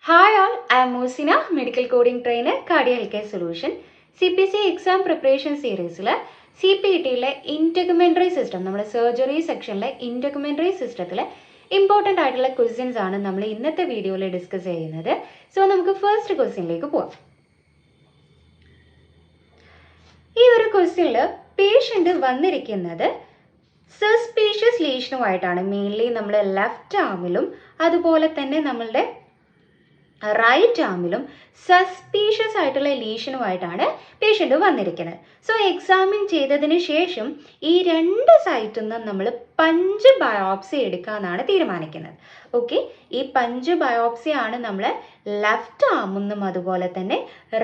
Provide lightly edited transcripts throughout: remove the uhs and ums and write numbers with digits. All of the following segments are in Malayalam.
Hi all, I am Musina, Medical Coding Trainer, Cardio Healthcare Solution. CPC exam preparation series CPT integumentary system, നമ്മുടെ surgery sectionലെ integumentary systemത്തിലെ important ആയിട്ടുള്ള questions ആണ് നമ്മൾ ഇന്നത്തെ വീഡിയോയിൽ ഡിസ്കസ് ചെയ്യുന്നത്. സോ നമുക്ക് ഫസ്റ്റ് ക്വസ്റ്റ്യനിലേക്ക് പോവാം. ഈ ഒരു ക്വസ്റ്റ്യനിൽ പേഷ്യന്റ് വന്നിരിക്കുന്നത് സസ്പീഷ്യസ് ലീഷനുമായിട്ടാണ്. മെയിൻലി നമ്മൾ ലെഫ്റ്റ് ആമിലും അതുപോലെ തന്നെ നമ്മളുടെ റൈറ്റ് ആമിലും സസ്പീഷ്യസ് ആയിട്ടുള്ള ലീഷനുമായിട്ടാണ് പേഷ്യൻ്റ് വന്നിരിക്കുന്നത്. സോ എക്സാമിൻ ചെയ്തതിന് ശേഷം ഈ രണ്ട് സൈറ്റിൽ നിന്നും നമ്മൾ പഞ്ച് ബയോപ്സി എടുക്കാമെന്നാണ് തീരുമാനിക്കുന്നത്. ഓക്കെ, ഈ പഞ്ച് ബയോപ്സി ആണ് നമ്മൾ ലെഫ്റ്റ് ആമെന്നും അതുപോലെ തന്നെ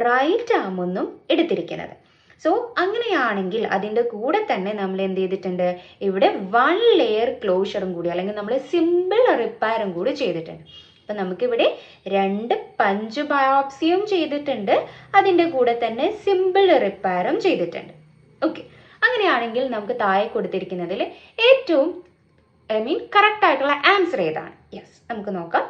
റൈറ്റ് ആമെന്നും എടുത്തിരിക്കുന്നത്. സോ അങ്ങനെയാണെങ്കിൽ അതിൻ്റെ കൂടെ തന്നെ നമ്മൾ എന്ത് ചെയ്തിട്ടുണ്ട്, ഇവിടെ 1 ലെയർ ക്ലോഷറും കൂടി അല്ലെങ്കിൽ നമ്മൾ സിമ്പിൾ റിപ്പയറും കൂടി ചെയ്തിട്ടുണ്ട്. അപ്പം നമുക്കിവിടെ 2 പഞ്ച് ബയോപ്സിയും ചെയ്തിട്ടുണ്ട്, അതിൻ്റെ കൂടെ തന്നെ സിമ്പിൾ റിപ്പയറും ചെയ്തിട്ടുണ്ട്. ഓക്കെ, അങ്ങനെയാണെങ്കിൽ നമുക്ക് താഴെ കൊടുത്തിരിക്കുന്നതിൽ ഏറ്റവും കറക്റ്റ് ആയിട്ടുള്ള ആൻസർ ഏതാണ്? യെസ്, നമുക്ക് നോക്കാം.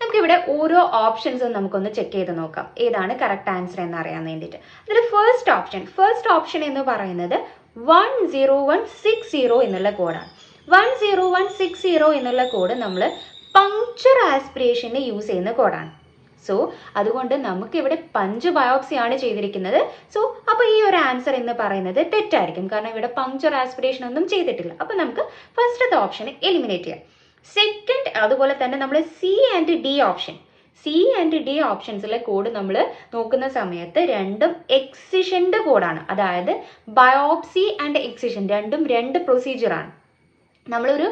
നമുക്കിവിടെ ഓരോ ഓപ്ഷൻസും നമുക്കൊന്ന് ചെക്ക് ചെയ്ത് നോക്കാം ഏതാണ് കറക്റ്റ് ആൻസർ എന്ന് അറിയാൻ വേണ്ടിയിട്ട്. അതിൽ ഫസ്റ്റ് ഓപ്ഷൻ എന്ന് പറയുന്നത് 10160 എന്നുള്ള കോഡാണ്. 10160 എന്നുള്ള കോഡ് നമ്മൾ പങ്ക്ചർ ആസ്പിറേഷന് യൂസ് ചെയ്യുന്ന കോഡാണ്. സോ അതുകൊണ്ട് നമുക്കിവിടെ പഞ്ച് ബയോപ്സി ആണ് ചെയ്തിരിക്കുന്നത്. സോ അപ്പോൾ ഈ ഒരു ആൻസർ എന്ന് പറയുന്നത് തെറ്റായിരിക്കും, കാരണം ഇവിടെ പങ്ക്ചർ ആസ്പിറേഷൻ ഒന്നും ചെയ്തിട്ടില്ല. അപ്പോൾ നമുക്ക് ഫസ്റ്റത്തെ ഓപ്ഷൻ എലിമിനേറ്റ് ചെയ്യാം. സെക്കൻഡ്, അതുപോലെ തന്നെ നമ്മൾ സി ആൻഡ് ഡി ഓപ്ഷൻസിലെ കോഡ് നമ്മൾ നോക്കുന്ന സമയത്ത് രണ്ടും എക്സിഷൻ്റെ കോഡാണ്. അതായത് ബയോപ്സി ആൻഡ് എക്സിഷൻ രണ്ടും 2 പ്രൊസീജിയറാണ്. നമ്മളൊരു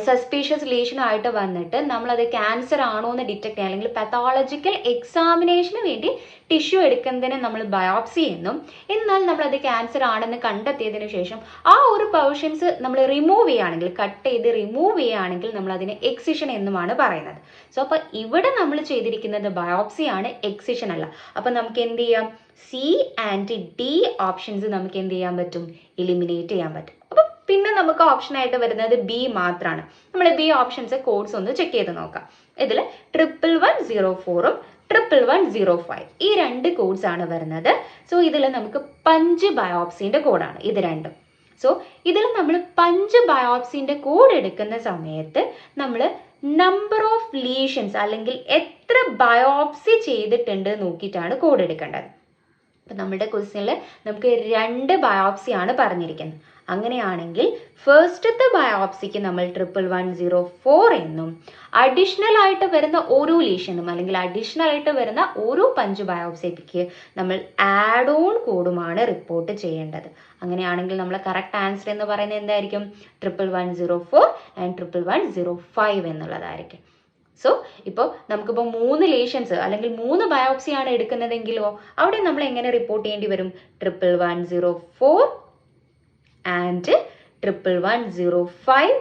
സസ്പീഷ്യസ് ലീഷനായിട്ട് വന്നിട്ട് നമ്മളത് ക്യാൻസർ ആണോ എന്ന് ഡിറ്റക്ട് ചെയ്യാൻ അല്ലെങ്കിൽ പത്തോളജിക്കൽ എക്സാമിനേഷന് വേണ്ടി ടിഷ്യൂ എടുക്കുന്നതിന് നമ്മൾ ബയോപ്സി എന്നും, എന്നാൽ നമ്മളത് ക്യാൻസർ ആണെന്ന് കണ്ടെത്തിയതിന് ശേഷം ആ ഒരു പോർഷൻസ് നമ്മൾ റിമൂവ് ചെയ്യുകയാണെങ്കിൽ, കട്ട് ചെയ്ത് റിമൂവ് ചെയ്യുകയാണെങ്കിൽ നമ്മൾ അതിന് എക്സിഷൻ എന്നുമാണ് പറയുന്നത്. സോ അപ്പോൾ ഇവിടെ നമ്മൾ ചെയ്തിരിക്കുന്നത് ബയോപ്സി ആണ്, എക്സിഷൻ അല്ല. അപ്പം നമുക്ക് എന്ത് ചെയ്യാം, സി ആൻഡ് ഡി ഓപ്ഷൻസ് നമുക്ക് എന്ത് ചെയ്യാൻ പറ്റും, എലിമിനേറ്റ് ചെയ്യാൻ പറ്റും. അപ്പം പിന്നെ നമുക്ക് ഓപ്ഷനായിട്ട് വരുന്നത് ബി മാത്രമാണ്. നമ്മൾ ബി ഓപ്ഷൻസ് കോഡ്സ് ഒന്ന് ചെക്ക് ചെയ്ത് നോക്കാം. ഇതിൽ 11104 11105 ഈ 2 കോഡ്സ് ആണ് വരുന്നത്. സോ ഇതിൽ നമുക്ക് പഞ്ച് ബയോപ്സിന്റെ കോഡാണ് ഇത് രണ്ടും. സോ ഇതിൽ നമ്മൾ പഞ്ച് ബയോപ്സിന്റെ കോഡ് എടുക്കുന്ന സമയത്ത് നമ്മൾ നമ്പർ ഓഫ് ലീഷൻസ് അല്ലെങ്കിൽ എത്ര ബയോപ്സി ചെയ്തിട്ടുണ്ട് നോക്കിയിട്ടാണ് കോഡ് എടുക്കേണ്ടത്. അപ്പം നമ്മുടെ ക്വസ്റ്റ്യനിൽ നമുക്ക് 2 ബയോപ്സി ആണ് പറഞ്ഞിരിക്കുന്നത്. അങ്ങനെയാണെങ്കിൽ ഫസ്റ്റത്തെ ബയോപ്സിക്ക് നമ്മൾ 11104 എന്നും അഡീഷണൽ ആയിട്ട് വരുന്ന ഓരോ ലീഷനും അല്ലെങ്കിൽ അഡീഷണൽ ആയിട്ട് വരുന്ന ഓരോ പഞ്ച് ബയോപ്സിക്ക് നമ്മൾ ആഡ് ഓൺ കോഡുമാണ് റിപ്പോർട്ട് ചെയ്യേണ്ടത്. അങ്ങനെയാണെങ്കിൽ നമ്മൾ കറക്റ്റ് ആൻസർ എന്ന് പറയുന്നത് എന്തായിരിക്കും, 11104 ആൻഡ് 11105 എന്നുള്ളതായിരിക്കും. സോ ഇപ്പോൾ നമുക്കിപ്പോൾ 3 ലീഷൻസ് അല്ലെങ്കിൽ 3 ബയോപ്സിയാണ് എടുക്കുന്നതെങ്കിലോ അവിടെ നമ്മൾ എങ്ങനെ റിപ്പോർട്ട് ചെയ്യേണ്ടി വരും, 11104 ആൻഡ് 11105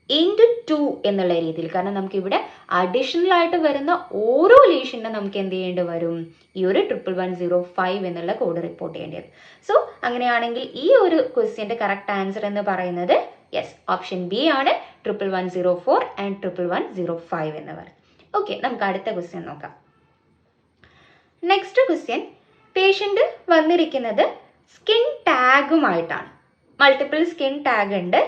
ഇൻറ്റു 2 എന്നുള്ള രീതിയിൽ. കാരണം നമുക്കിവിടെ അഡീഷണൽ ആയിട്ട് വരുന്ന ഓരോ ലീഷനും നമുക്ക് എന്ത് ചെയ്യേണ്ടി വരും, ഈ ഒരു 11105 എന്നുള്ള കോഡ് റിപ്പോർട്ട് ചെയ്യേണ്ടി വരും. സോ അങ്ങനെയാണെങ്കിൽ ഈ ഒരു ക്വസ്റ്റ്യൻ്റെ കറക്റ്റ് ആൻസർ എന്ന് പറയുന്നത് യെസ് ഓപ്ഷൻ ബി ആണ്, 11104 ആൻഡ് 11105 എന്ന് പറയും. ഓക്കെ, നമുക്ക് അടുത്ത ക്വസ്റ്റ്യൻ നോക്കാം. നെക്സ്റ്റ് ക്വസ്റ്റ്യൻ, പേഷ്യൻ്റ് വന്നിരിക്കുന്നത് സ്കിൻ ടാഗുമായിട്ടാണ്. മൾട്ടിപ്പിൾ സ്കിൻ ടാഗ് ഉണ്ട്.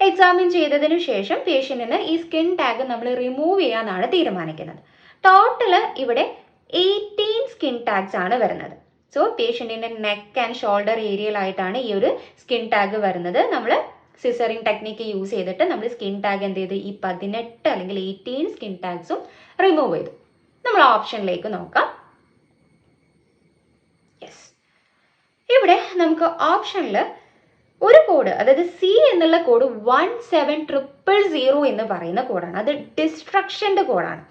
എക്സാമിൻ ചെയ്തതിനു ശേഷം പേഷ്യൻറ്റിന് ഈ സ്കിൻ ടാഗ് നമ്മൾ റിമൂവ് ചെയ്യാനാണ് തീരുമാനിക്കുന്നത്. ടോട്ടൽ ഇവിടെ 18 സ്കിൻ ടാഗ്സ് ആണ് വരുന്നത്. സോ പേഷ്യൻറ്റിൻ്റെ നെക്ക് ആൻഡ് ഷോൾഡർ ഏരിയയിലായിട്ടാണ് ഈ ഒരു സ്കിൻ ടാഗ് വരുന്നത്. നമ്മൾ സിസറിങ് ടെക്നിക്ക് യൂസ് ചെയ്തിട്ട് നമ്മൾ സ്കിൻ ടാഗ് എന്ത് ചെയ്ത് ഈ 18 അല്ലെങ്കിൽ 18 സ്കിൻ ടാഗ്സും റിമൂവ് ചെയ്തു. നമ്മൾ ഓപ്ഷനിലേക്ക് നോക്കാം. യെസ്, ഇവിടെ നമുക്ക് ഓപ്ഷനിൽ ഒരു കോഡ്, അതായത് സി എന്നുള്ള കോഡ് 17000 എന്ന് പറയുന്ന കോഡാണ്. അത് ഡിസ്ട്രക്ഷൻ്റെ കോഡാണ്.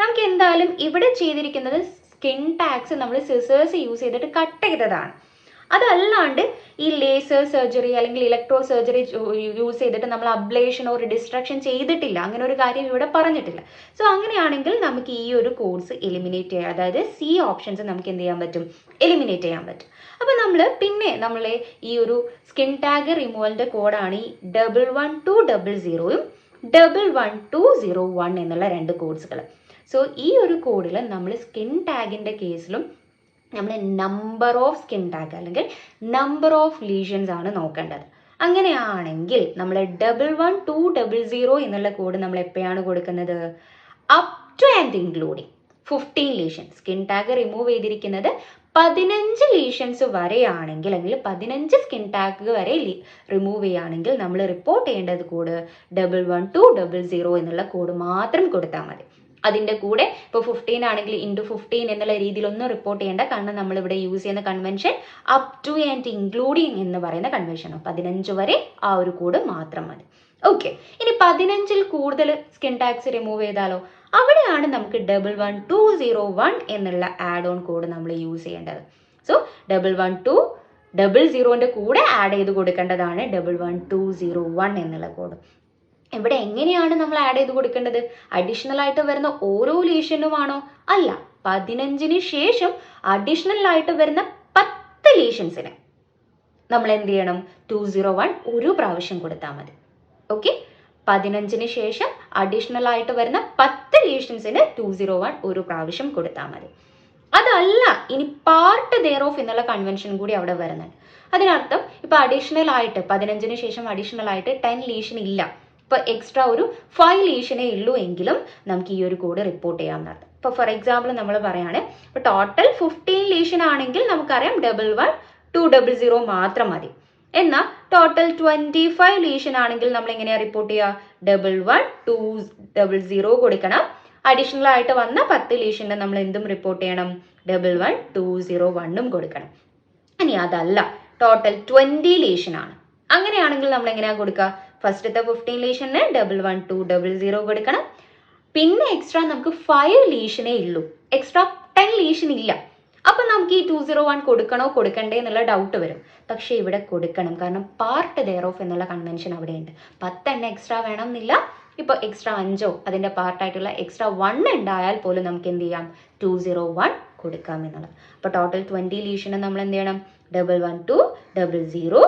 നമുക്ക് എന്തായാലും ഇവിടെ ചെയ്തിരിക്കുന്നത് സ്കിൻ ടാഗ്സ് നമ്മൾ സിസേഴ്സ് യൂസ് ചെയ്തിട്ട് കട്ട് ചെയ്തതാണ്. അതല്ലാണ്ട് ഈ ലേസർ സർജറി അല്ലെങ്കിൽ ഇലക്ട്രോ സർജറി യൂസ് ചെയ്തിട്ട് നമ്മൾ അബ്ലേഷൻ ഓർ ഡിസ്ട്രക്ഷൻ ചെയ്തിട്ടില്ല, അങ്ങനെ ഒരു കാര്യം ഇവിടെ പറഞ്ഞിട്ടില്ല. സോ അങ്ങനെയാണെങ്കിൽ നമുക്ക് ഈ ഒരു കോഡ്സ് എലിമിനേറ്റ് ചെയ്യാം, അതായത് സി ഓപ്ഷൻസ് നമുക്ക് എന്ത് ചെയ്യാൻ പറ്റും, എലിമിനേറ്റ് ചെയ്യാൻ പറ്റും. അപ്പോൾ നമ്മൾ ഈ ഒരു സ്കിൻ ടാഗ് റിമൂവലിൻ്റെ കോഡാണ് ഈ 11200 11201 എന്നുള്ള 2 കോഡ്സുകൾ. സോ ഈ ഒരു കോഡിൽ നമ്മൾ സ്കിൻ ടാഗിൻ്റെ കേസിലും നമ്മൾ നമ്പർ ഓഫ് സ്കിൻ ടാഗ് അല്ലെങ്കിൽ നമ്പർ ഓഫ് ലീഷൻസ് ആണ് നോക്കേണ്ടത്. അങ്ങനെയാണെങ്കിൽ നമ്മൾ 11200 എന്നുള്ള കോഡ് നമ്മൾ എപ്പോഴാണ് കൊടുക്കുന്നത്? Up two and including 15 lesion. Skin tag remove ചെയ്തിരിക്കുന്നത് 15 ലീഷൻസ് വരെയാണെങ്കിൽ അല്ലെങ്കിൽ 15 സ്കിൻ ടാഗ് വരെ റിമൂവ് ചെയ്യുകയാണെങ്കിൽ നമ്മൾ റിപ്പോർട്ട് ചെയ്യേണ്ടത് കോഡ് 11200 എന്നുള്ള കോഡ് മാത്രം കൊടുത്താൽ മതി. അതിൻ്റെ കൂടെ ഇപ്പോൾ 15 ആണെങ്കിൽ *15 എന്നുള്ള രീതിയിലൊന്നും റിപ്പോർട്ട് ചെയ്യേണ്ട. കാരണം നമ്മളിവിടെ യൂസ് ചെയ്യുന്ന convention up two and including എന്ന് പറയുന്ന കൺവെൻഷനാണ്. 15 വരെ ആ ഒരു കോഡ് മാത്രം മതി. ഓക്കെ, ഇനി 15ൽ കൂടുതൽ സ്കിൻ ടാഗ്സ് റിമൂവ് ചെയ്താലോ? അവിടെയാണ് നമുക്ക് 11201 എന്നുള്ള ആഡ് ഓൺ കോഡ് നമ്മൾ യൂസ് ചെയ്യേണ്ടത്. സോ 11200ന്റെ കൂടെ ആഡ് ചെയ്ത് കൊടുക്കേണ്ടതാണ് 11201 എന്നുള്ള കോഡ്. ഇവിടെ എങ്ങനെയാണ് നമ്മൾ ആഡ് ചെയ്ത് കൊടുക്കേണ്ടത്? അഡീഷണൽ ആയിട്ട് വരുന്ന ഓരോ ലീഷനുമാണോ? അല്ല, 15ന് ശേഷം അഡീഷണൽ ആയിട്ട് വരുന്ന 10 ലീഷൻസിന് നമ്മൾ എന്ത് ചെയ്യണം? 201 ഒരു പ്രാവശ്യം കൊടുത്താൽ മതി. ഓക്കെ, 15ന് ശേഷം അഡീഷണൽ ആയിട്ട് വരുന്ന 10 ലീഷൻസിന് 201 ഒരു പ്രാവശ്യം കൊടുത്താൽ മതി. അതല്ല, ഇനി പാർട്ട് ദെയർ ഓഫ് എന്നുള്ള കൺവെൻഷൻ കൂടി അവിടെ വരുന്നുണ്ട്. അതിനർത്ഥം ഇപ്പൊ അഡീഷണൽ ആയിട്ട് 15ന് ശേഷം അഡീഷണൽ ആയിട്ട് 10 ലീഷൻ ഇല്ല, ഇപ്പൊ എക്സ്ട്രാ ഒരു 5 ലീഷനേ ഉള്ളൂ എങ്കിലും നമുക്ക് ഈ ഒരു കോഡ് റിപ്പോർട്ട് ചെയ്യാവുന്നതാണ്. ഇപ്പൊ ഫോർ എക്സാമ്പിൾ നമ്മൾ പറയാണ്, ഇപ്പൊ ടോട്ടൽ 15 ലീഷൻ ആണെങ്കിൽ നമുക്കറിയാം 11200 മാത്രം മതി. എന്നാൽ ടോട്ടൽ 25 ലീഷൻ ആണെങ്കിൽ നമ്മൾ എങ്ങനെയാ റിപ്പോർട്ട് ചെയ്യുക? 11200 കൊടുക്കണം. അഡീഷണൽ ആയിട്ട് വന്ന 10 ലീഷന് നമ്മൾ എന്തും റിപ്പോർട്ട് ചെയ്യണം? 11201 കൊടുക്കണം. ഇനി അതല്ല, ടോട്ടൽ 20 ലീഷൻ ആണ്, അങ്ങനെയാണെങ്കിൽ നമ്മൾ എങ്ങനെയാ കൊടുക്കുക? ഫസ്റ്റത്തെ 15 ലീഷന് 11200 കൊടുക്കണം. പിന്നെ എക്സ്ട്രാ നമുക്ക് 5 ലീഷനേ ഉള്ളൂ, എക്സ്ട്രാ 10 ലീഷൻ ഇല്ല. അപ്പൊ നമുക്ക് ഈ 201 കൊടുക്കണോ കൊടുക്കണ്ടേ എന്നുള്ള ഡൗട്ട് വരും. പക്ഷെ ഇവിടെ കൊടുക്കണം, കാരണം പാർട്ട് ദെയർ ഓഫ് എന്നുള്ള കൺവെൻഷൻ അവിടെ ഉണ്ട്. 10 എക്സ്ട്രാ വേണം എന്നില്ല. ഇപ്പൊ എക്സ്ട്രാ 5 അതിന്റെ പാർട്ടായിട്ടുള്ള എക്സ്ട്രാ 1 ഉണ്ടായാൽ പോലും നമുക്ക് എന്ത് ചെയ്യാം? 201 കൊടുക്കാം എന്നുള്ളത്. അപ്പൊ ടോട്ടൽ 20 ലീഷന് നമ്മൾ എന്ത് ചെയ്യണം? 11200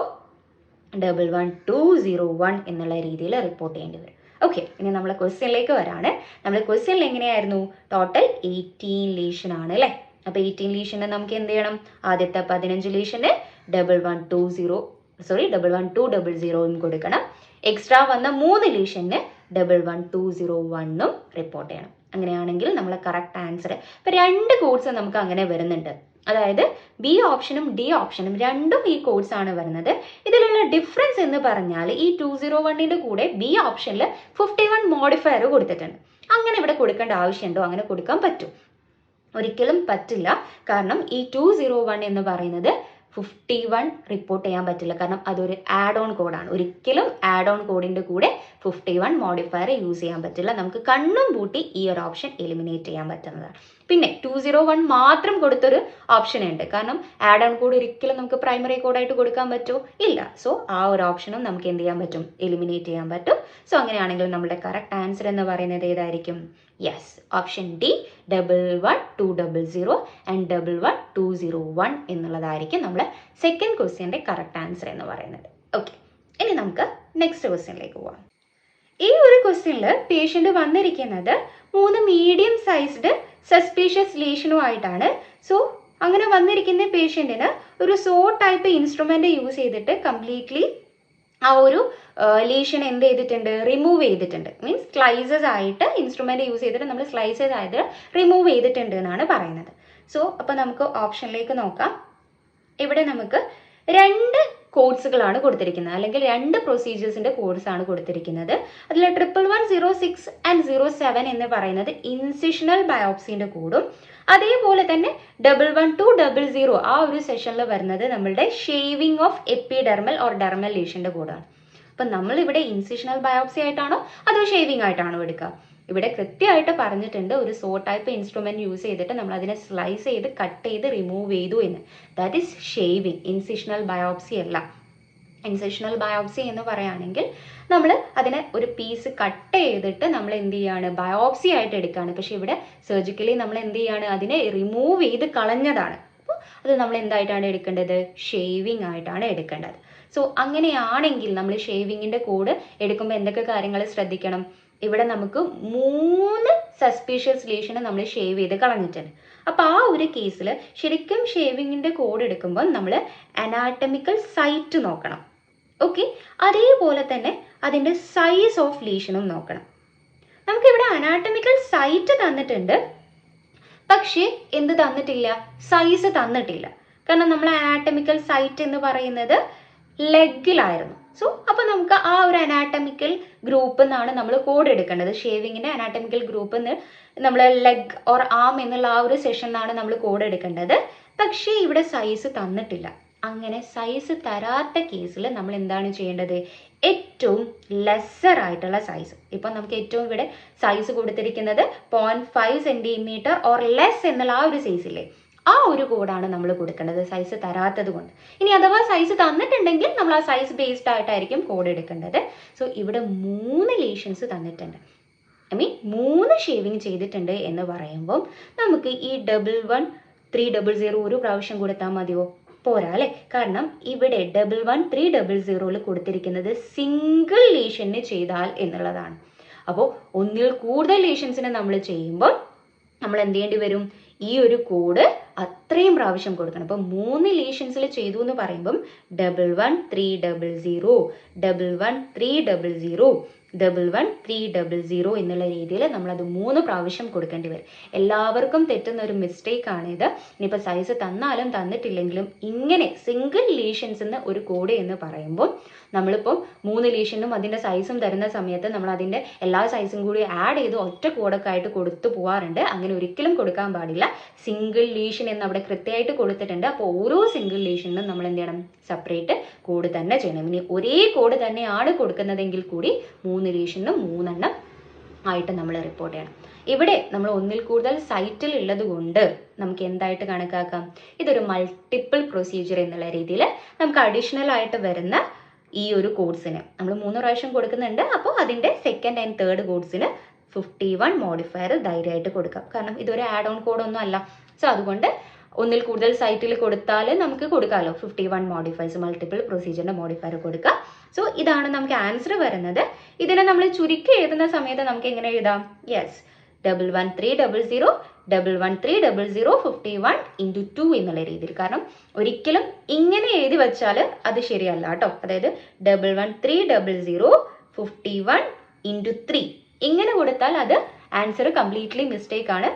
11201 എന്നുള്ള രീതിയിൽ റിപ്പോർട്ട് ചെയ്യേണ്ടി വരും. ഓക്കെ, ഇനി നമ്മളെ ക്വസ്റ്റ്യനിലേക്ക് വരാണ്. നമ്മൾ ക്വസ്റ്റ്യനിൽ എങ്ങനെയായിരുന്നു? ടോട്ടൽ 18 ലീഷൻ ആണ് അല്ലേ? അപ്പൊ 18 ലീഷന് നമുക്ക് എന്ത് ചെയ്യണം? ആദ്യത്തെ 15 ലീഷന് 11200 കൊടുക്കണം. എക്സ്ട്രാ വന്ന 3 ലീഷന് 11201 റിപ്പോർട്ട് ചെയ്യണം. അങ്ങനെയാണെങ്കിൽ നമ്മളെ കറക്റ്റ് ആൻസർ ഇപ്പൊ 2 കോഡ്സ് നമുക്ക് അങ്ങനെ വരുന്നുണ്ട്. അതായത് ബി ഓപ്ഷനും ഡി ഓപ്ഷനും രണ്ടും ഈ കോഡ്സ് ആണ് വരുന്നത്. ഇതിലുള്ള ഡിഫറൻസ് എന്ന് പറഞ്ഞാൽ ഈ 201ന്റെ കൂടെ ബി ഓപ്ഷനിൽ 51 മോഡിഫയർ കൊടുത്തിട്ടുണ്ട്. അങ്ങനെ ഇവിടെ കൊടുക്കേണ്ട ആവശ്യമുണ്ടോ? അങ്ങനെ കൊടുക്കാൻ പറ്റും? ഒരിക്കലും പറ്റില്ല. കാരണം ഈ 201 എന്ന് പറയുന്നത് 51 റിപ്പോർട്ട് ചെയ്യാൻ പറ്റില്ല, കാരണം അതൊരു ആഡ് ഓൺ കോഡാണ്. ഒരിക്കലും ആഡ് ഓൺ കോഡിന്റെ കൂടെ 51 മോഡിഫയർ യൂസ് ചെയ്യാൻ പറ്റില്ല. നമുക്ക് കണ്ണും പൂട്ടി ഈ ഒരു ഓപ്ഷൻ എലിമിനേറ്റ് ചെയ്യാൻ പറ്റുന്നതാണ്. പിന്നെ 201 മാത്രം കൊടുത്തൊരു ഓപ്ഷൻ ഉണ്ട്, കാരണം ആഡ് ഓൺ കോഡ് ഒരിക്കലും നമുക്ക് പ്രൈമറി കോഡായിട്ട് കൊടുക്കാൻ പറ്റുമോ? ഇല്ല. സോ ആ ഒരു ഓപ്ഷനും നമുക്ക് എന്ത് ചെയ്യാൻ പറ്റും? എലിമിനേറ്റ് ചെയ്യാൻ പറ്റും. സോ അങ്ങനെയാണെങ്കിൽ നമ്മുടെ കറക്റ്റ് ആൻസർ എന്ന് പറയുന്നത് ഏതായിരിക്കും? യെസ്, ഓപ്ഷൻ ഡി 11200 ആൻഡ് 11201 എന്നുള്ളതായിരിക്കും നമ്മുടെ സെക്കൻഡ് ക്വസ്റ്റ്യൻ്റെ കറക്റ്റ് ആൻസർ എന്ന് പറയുന്നത്. ഓക്കെ, ഇനി നമുക്ക് നെക്സ്റ്റ് ക്വസ്റ്റ്യനിലേക്ക് പോവാം. ഈ ഒരു ക്വസ്റ്റ്യനിൽ പേഷ്യൻ്റ് വന്നിരിക്കുന്നത് 3 മീഡിയം സൈസ്ഡ് സസ്പീഷ്യസ് ലീഷനുമായിട്ടാണ്. സോ അങ്ങനെ വന്നിരിക്കുന്ന പേഷ്യൻറ്റിന് ഒരു സോ ടൈപ്പ് ഇൻസ്ട്രുമെൻ്റ് യൂസ് ചെയ്തിട്ട് കംപ്ലീറ്റ്ലി ആ ഒരു ലീഷൻ എന്ത് ചെയ്തിട്ടുണ്ട്? റിമൂവ് ചെയ്തിട്ടുണ്ട്. മീൻസ് സ്ലൈസസ് ആയിട്ട് ഇൻസ്ട്രുമെൻ്റ് യൂസ് ചെയ്തിട്ട് നമ്മൾ സ്ലൈസസ് ആയിട്ട് റിമൂവ് ചെയ്തിട്ടുണ്ട് എന്നാണ് പറയുന്നത്. സോ അപ്പോൾ നമുക്ക് ഓപ്ഷനിലേക്ക് നോക്കാം. ഇവിടെ നമുക്ക് 2 കോഡ്സുകളാണ് കൊടുത്തിരിക്കുന്നത്, അല്ലെങ്കിൽ 2 പ്രൊസീജിയേഴ്സിൻ്റെ കോഡ്സാണ് കൊടുത്തിരിക്കുന്നത്. അതിൽ 11106 ആൻഡ് 07 എന്ന് പറയുന്നത് ഇൻസിഷണൽ ബയോപ്സിൻ്റെ കോഡും, അതേപോലെ തന്നെ 11200 ആ ഒരു സെഷനിൽ വരുന്നത് നമ്മളുടെ shaving of epidermal or dermal ലീഷൻ്റെ കോഡാണ്. അപ്പം നമ്മളിവിടെ ഇൻസിഷണൽ ബയോപ്സി ആയിട്ടാണോ അതോ ഷേവിംഗ് ആയിട്ടാണോ എടുക്കുക? ഇവിടെ കൃത്യമായിട്ട് പറഞ്ഞിട്ടുണ്ട് ഒരു സോ ടൈപ്പ് ഇൻസ്ട്രുമെന്റ് യൂസ് ചെയ്തിട്ട് നമ്മൾ അതിനെ സ്ലൈസ് ചെയ്ത് കട്ട് ചെയ്ത് റിമൂവ് ചെയ്തു എന്ന്. That is shaving, incisional biopsy അല്ല. ഇൻസിഷണൽ ബയോപ്സി എന്ന് പറയുകയാണെങ്കിൽ നമ്മൾ അതിനെ ഒരു പീസ് കട്ട് ചെയ്തിട്ട് നമ്മൾ എന്ത് ചെയ്യാണ്? ബയോപ്സി ആയിട്ട് എടുക്കുകയാണ്. പക്ഷെ ഇവിടെ സർജിക്കലി നമ്മൾ എന്ത് ചെയ്യാണ്? അതിനെ റിമൂവ് ചെയ്ത് കളഞ്ഞതാണ്. അപ്പോൾ അത് നമ്മൾ എന്തായിട്ടാണ് എടുക്കേണ്ടത്? ഷേവിങ് ആയിട്ടാണ് എടുക്കേണ്ടത്. സോ അങ്ങനെയാണെങ്കിൽ നമ്മൾ ഷേവിങ്ങിൻ്റെ കോഡ് എടുക്കുമ്പോൾ എന്തൊക്കെ കാര്യങ്ങൾ ശ്രദ്ധിക്കണം? ഇവിടെ നമുക്ക് 3 സസ്പീഷ്യസ് ലീഷന് നമ്മൾ ഷേവ് ചെയ്ത് കളഞ്ഞിട്ടുണ്ട്. അപ്പോൾ ആ ഒരു കേസിൽ ശരിക്കും ഷേവിങ്ങിൻ്റെ കോഡ് എടുക്കുമ്പോൾ നമ്മൾ അനാറ്റമിക്കൽ സൈറ്റ് നോക്കണം. ഓക്കെ, അതേപോലെ തന്നെ അതിൻ്റെ സൈസ് ഓഫ് ലീഷനും നോക്കണം. നമുക്കിവിടെ അനാറ്റമിക്കൽ സൈറ്റ് തന്നിട്ടുണ്ട്, പക്ഷേ എന്ത് തന്നിട്ടില്ല? സൈസ് തന്നിട്ടില്ല. കാരണം നമ്മൾ അനാറ്റമിക്കൽ സൈറ്റ് എന്ന് പറയുന്നത് ലെഗിലായിരുന്നു. സോ അപ്പോൾ നമുക്ക് ആ ഒരു അനാറ്റമിക്കൽ ഗ്രൂപ്പ് എന്നാണ് നമ്മൾ കോഡ് എടുക്കേണ്ടത്. ഷേവിങ്ങിൻ്റെ അനാറ്റമിക്കൽ ഗ്രൂപ്പ് എന്ന് നമ്മൾ ലെഗ് ഓർ ആം എന്നുള്ള ആ ഒരു സെഷനിലാണ് നമ്മൾ കോഡ് എടുക്കേണ്ടത്. പക്ഷേ ഇവിടെ സൈസ് തന്നിട്ടില്ല. അങ്ങനെ സൈസ് തരാത്ത കേസിൽ നമ്മൾ എന്താണ് ചെയ്യേണ്ടത്? ഏറ്റവും ലെസ്സർ ആയിട്ടുള്ള സൈസ്, ഇപ്പം നമുക്ക് ഏറ്റവും ഇവിടെ സൈസ് കൊടുത്തിരിക്കുന്നത് 0.5 സെൻറ്റിമീറ്റർ ഓർ ലെസ് എന്നുള്ള ആ ഒരു സൈസില്ലേ, ആ ഒരു കോഡാണ് നമ്മൾ കൊടുക്കേണ്ടത് സൈസ് തരാത്തത് കൊണ്ട്. ഇനി അഥവാ സൈസ് തന്നിട്ടുണ്ടെങ്കിൽ നമ്മൾ ആ സൈസ് ബേസ്ഡ് ആയിട്ടായിരിക്കും കോഡ് എടുക്കേണ്ടത്. സോ ഇവിടെ 3 ലീഷൻസ് തന്നിട്ടുണ്ട്, ഐ മീൻ 3 ഷേവിങ് ചെയ്തിട്ടുണ്ട് എന്ന് പറയുമ്പോൾ നമുക്ക് ഈ 11300 ഒരു പ്രാവശ്യം കൊടുത്താൽ മതിയോ? പോരാ അല്ലേ? കാരണം ഇവിടെ 11300 കൊടുത്തിരിക്കുന്നത് സിംഗിൾ ലീഷന് ചെയ്താൽ എന്നുള്ളതാണ്. അപ്പോൾ ഒന്നിൽ കൂടുതൽ ലീഷൻസിന് നമ്മൾ ചെയ്യുമ്പോൾ നമ്മൾ എന്ത് ചെയ്യേണ്ടി വരും? ഈ ഒരു കോഡ് അത്രയും പ്രാവശ്യം കൊടുക്കണം. അപ്പോൾ 3 ലീഷൻസിൽ ചെയ്തു എന്ന് പറയുമ്പം 11300 11300 11300 എന്നുള്ള രീതിയിൽ നമ്മളത് 3 പ്രാവശ്യം കൊടുക്കേണ്ടി വരും. എല്ലാവർക്കും തെറ്റുന്ന ഒരു മിസ്റ്റേക്ക് ആണിത്. ഇനിയിപ്പോൾ സൈസ് തന്നാലും തന്നിട്ടില്ലെങ്കിലും ഇങ്ങനെ സിംഗിൾ ലീഷൻസ് എന്ന് ഒരു കോഡ് എന്ന് പറയുമ്പോൾ നമ്മളിപ്പോൾ 3 ലീഷനും അതിൻ്റെ സൈസും തരുന്ന സമയത്ത് നമ്മൾ അതിൻ്റെ എല്ലാ സൈസും കൂടി ആഡ് ചെയ്ത് ഒറ്റ കോഡൊക്കെ ആയിട്ട് കൊടുത്തു പോകാറുണ്ട്. അങ്ങനെ ഒരിക്കലും കൊടുക്കാൻ പാടില്ല. സിംഗിൾ ലീഷൻ എന്ന് അവിടെ കൃത്യമായിട്ട് കൊടുത്തിട്ടുണ്ട്. അപ്പോൾ ഓരോ സിംഗിൾ ലീഷനും നമ്മൾ എന്ത് ചെയ്യണം? സെപ്പറേറ്റ് കോഡ് തന്നെ ചെയ്യണം. ഇനി ഒരേ കോഡ് തന്നെയാണ് കൊടുക്കുന്നതെങ്കിൽ കൂടി 3 ലീഷനും 3 എണ്ണം ആയിട്ട് നമ്മൾ റിപ്പോർട്ട് ചെയ്യണം. ഇവിടെ നമ്മൾ ഒന്നിൽ കൂടുതൽ സൈറ്റിൽ ഉള്ളത് കൊണ്ട് നമുക്ക് എന്തായിട്ട് കണക്കാക്കാം? ഇതൊരു മൾട്ടിപ്പിൾ പ്രൊസീജിയർ എന്നുള്ള രീതിയിൽ നമുക്ക് അഡീഷണൽ ആയിട്ട് വരുന്ന ഈ ഒരു കോഡ്സിന് നമ്മൾ 3 പ്രാവശ്യം കൊടുക്കുന്നുണ്ട്. അപ്പോൾ അതിൻ്റെ സെക്കൻഡ് ആൻഡ് തേർഡ് കോഡ്സിന് 51 മോഡിഫയർ ധൈര്യമായിട്ട് കൊടുക്കാം. കാരണം ഇതൊരു ആഡ് ഓൺ കോഡൊന്നും അല്ല. സോ അതുകൊണ്ട് ഒന്നിൽ കൂടുതൽ സൈറ്റിൽ കൊടുത്താൽ നമുക്ക് കൊടുക്കാമല്ലോ 51 മോഡിഫയേഴ്സ്, മൾട്ടിപ്പിൾ പ്രൊസീജിയറിൻ്റെ മോഡിഫയർ കൊടുക്കാം. സോ ഇതാണ് നമുക്ക് ആൻസർ വരുന്നത്. ഇതിനെ നമ്മൾ ചുരുക്കി എഴുതുന്ന സമയത്ത് നമുക്ക് എങ്ങനെ എഴുതാം? യെസ്, 11300 11300 51 × 2 എന്നുള്ള രീതിയിൽ. കാരണം ഒരിക്കലും ഇങ്ങനെ എഴുതി വെച്ചാൽ അത് ശരിയല്ല കേട്ടോ. അതായത് 11300 51 × 3 ഇങ്ങനെ കൊടുത്താൽ അത് ആൻസർ കംപ്ലീറ്റ്ലി മിസ്റ്റേക്ക് ആണ്.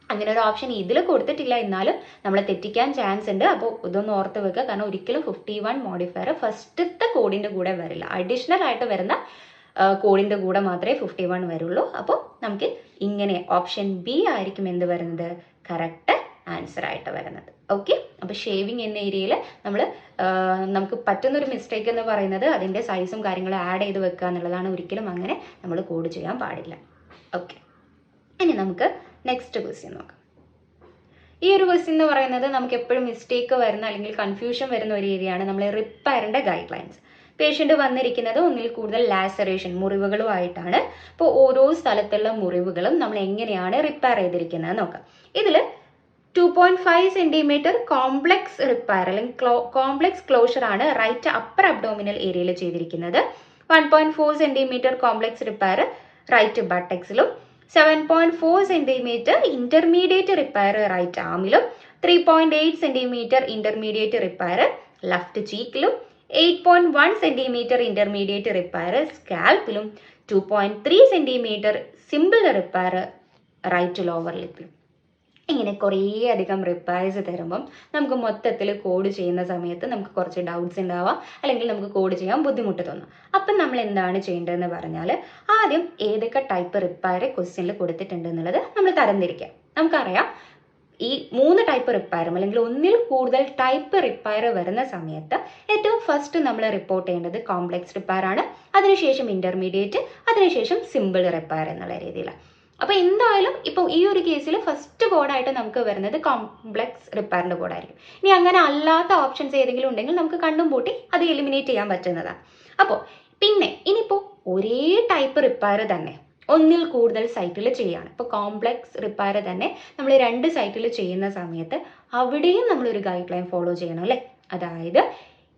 അങ്ങനെ ഒരു ഓപ്ഷൻ ഇതിൽ കൊടുത്തിട്ടില്ല, എന്നാലും നമ്മളെ തെറ്റിക്കാൻ ചാൻസ് ഉണ്ട്. അപ്പോൾ ഇതൊന്ന് ഓർത്ത് വെക്കുക. കാരണം ഒരിക്കലും 51 മോഡിഫയർ ഫസ്റ്റത്തെ കോഡിൻ്റെ കൂടെ വരില്ല. അഡീഷണൽ ആയിട്ട് വരുന്ന കോഡിൻ്റെ കൂടെ മാത്രമേ 51 വരുള്ളൂ. അപ്പോൾ നമുക്ക് ഇങ്ങനെ ഓപ്ഷൻ ബി ആയിരിക്കും എന്ത് വരുന്നത്? കറക്റ്റ് ആൻസർ ആയിട്ട് വരുന്നത്. ഓക്കെ, അപ്പോൾ ഷേവിങ് എന്ന ഏരിയയിൽ നമുക്ക് പറ്റുന്നൊരു മിസ്റ്റേക്ക് എന്ന് പറയുന്നത് അതിൻ്റെ സൈസും കാര്യങ്ങളും ആഡ് ചെയ്ത് വെക്കുക എന്നുള്ളതാണ്. ഒരിക്കലും അങ്ങനെ നമ്മൾ കോഡ് ചെയ്യാൻ പാടില്ല. ഓക്കെ, ഇനി നമുക്ക് നെക്സ്റ്റ് ക്വസ്റ്റ്യൻ നോക്കാം. ഈ ഒരു ക്വസ്റ്റ്യൻ എന്ന് പറയുന്നത് നമുക്ക് എപ്പോഴും മിസ്റ്റേക്ക് വരുന്ന അല്ലെങ്കിൽ കൺഫ്യൂഷൻ വരുന്ന ഒരു ഏരിയയാണ്. നമ്മൾ റിപ്പയറിൻ്റെ ഗൈഡ് ലൈൻസ്. പേഷ്യൻ്റ് വന്നിരിക്കുന്നത് ഒന്നിൽ കൂടുതൽ ലാസറേഷൻ മുറിവുകളുമായിട്ടാണ്. അപ്പോൾ ഓരോ സ്ഥലത്തുള്ള മുറിവുകളും നമ്മൾ എങ്ങനെയാണ് റിപ്പയർ ചെയ്തിരിക്കുന്നത് നോക്കാം. ഇതിൽ 2.5 സെൻറ്റിമീറ്റർ കോംപ്ലെക്സ് റിപ്പയർ അല്ലെങ്കിൽ കോംപ്ലെക്സ് ക്ലോഷർ ആണ് റൈറ്റ് അപ്പർ അബ്ഡോമിനൽ ഏരിയയിൽ ചെയ്തിരിക്കുന്നത്. 1.4 സെൻറ്റിമീറ്റർ കോംപ്ലെക്സ് റിപ്പയർ റൈറ്റ് ബട്ടക്സിലും 7.4 സെൻറ്റിമീറ്റർ ഇന്റർമീഡിയറ്റ് റിപ്പയർ റൈറ്റ് ആമിലും 3.8 സെൻറ്റിമീറ്റർ ഇന്റർമീഡിയറ്റ് റിപ്പയർ ലെഫ്റ്റ് ചീക്കിലും 8.1 സെൻറ്റിമീറ്റർ ഇന്റർമീഡിയറ്റ് റിപ്പയർ സ്കാൽപ്പിലും 2.3 centimetre simple repair right lower ലിപ്പിലും. ഇങ്ങനെ കുറേ അധികം റിപ്പയർസ് തരുമ്പം നമുക്ക് മൊത്തത്തിൽ കോഡ് ചെയ്യുന്ന സമയത്ത് നമുക്ക് കുറച്ച് ഡൗട്ട്സ് ഉണ്ടാവാം, അല്ലെങ്കിൽ നമുക്ക് കോഡ് ചെയ്യാൻ ബുദ്ധിമുട്ട് തോന്നും. അപ്പം നമ്മൾ എന്താണ് ചെയ്യേണ്ടതെന്ന് പറഞ്ഞാൽ ആദ്യം ഏതൊക്കെ ടൈപ്പ് റിപ്പയർ ക്വസ്റ്റ്യനിൽ കൊടുത്തിട്ടുണ്ട് എന്നുള്ളത് നമ്മൾ തരംതിരിക്കാം. നമുക്കറിയാം ഈ 3 ടൈപ്പ് റിപ്പയറും അല്ലെങ്കിൽ ഒന്നിൽ കൂടുതൽ ടൈപ്പ് റിപ്പയർ വരുന്ന സമയത്ത് ഏറ്റവും ഫസ്റ്റ് നമ്മൾ റിപ്പോർട്ട് ചെയ്യേണ്ടത് കോംപ്ലെക്സ് റിപ്പയർ ആണ്. അതിനുശേഷം ഇന്റർമീഡിയറ്റ്, അതിനുശേഷം സിമ്പിൾ റിപ്പയർ എന്നുള്ള രീതിയിലാണ്. അപ്പോൾ എന്തായാലും ഇപ്പോൾ ഈ ഒരു കേസിൽ ഫസ്റ്റ് കോഡായിട്ട് നമുക്ക് വരുന്നത് കോംപ്ലെക്സ് റിപ്പയറിൻ്റെ കോഡായിരിക്കും. ഇനി അങ്ങനെ അല്ലാത്ത ഓപ്ഷൻസ് ഏതെങ്കിലും ഉണ്ടെങ്കിൽ നമുക്ക് കണ്ണും പൂട്ടി അത് എലിമിനേറ്റ് ചെയ്യാൻ പറ്റുന്നതാണ്. അപ്പോൾ പിന്നെ ഇനിയിപ്പോൾ ഒരേ ടൈപ്പ് റിപ്പയർ തന്നെ ഒന്നിൽ കൂടുതൽ സൈറ്റിൽ ചെയ്യുകയാണ്. ഇപ്പോൾ കോംപ്ലെക്സ് റിപ്പയർ തന്നെ നമ്മൾ 2 സൈറ്റിൽ ചെയ്യുന്ന സമയത്ത് അവിടെയും നമ്മളൊരു ഗൈഡ് ലൈൻ ഫോളോ ചെയ്യണം അല്ലേ. അതായത്